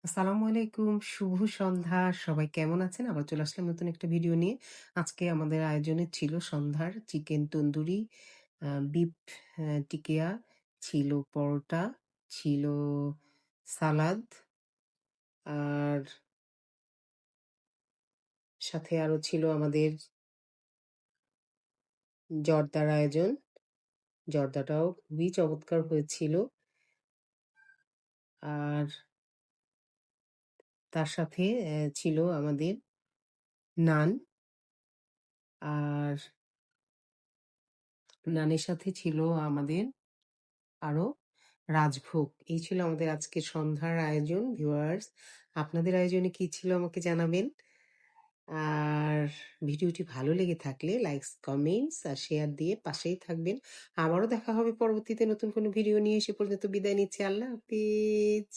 আসসালামু আলাইকুম। শুভ সন্ধ্যা। সবাই কেমন আছেন? আবার চলে আসলাম নতুন একটা ভিডিও নিয়ে। আজকে আমাদের আয়োজনে ছিল সন্ধ্যার চিকেন তন্দুরি, বিফ টিকিয়া, ছিল পরোটা, ছিল সালাদ, আর সাথে আরো ছিল আমাদের জর্দার আয়োজন। জর্দাটাও খুবই চমৎকার হয়েছিল। আর তার সাথে ছিল আমাদের নান, আর নানের সাথে ছিল আমাদের আরো রাজভোগ। এই ছিল আমাদের আজকের সন্ধ্যার আয়োজন। ভিউয়ার্স, আপনাদের আয়োজনে কি ছিল আমাকে জানাবেন। আর ভিডিওটি ভালো লেগে থাকলে লাইকস, কমেন্টস আর শেয়ার দিয়ে পাশেই থাকবেন। আবারও দেখা হবে পরবর্তীতে নতুন কোনো ভিডিও নিয়ে। সে পর্যন্ত বিদায় নিচ্ছি। আল্লাহ হাফেজ।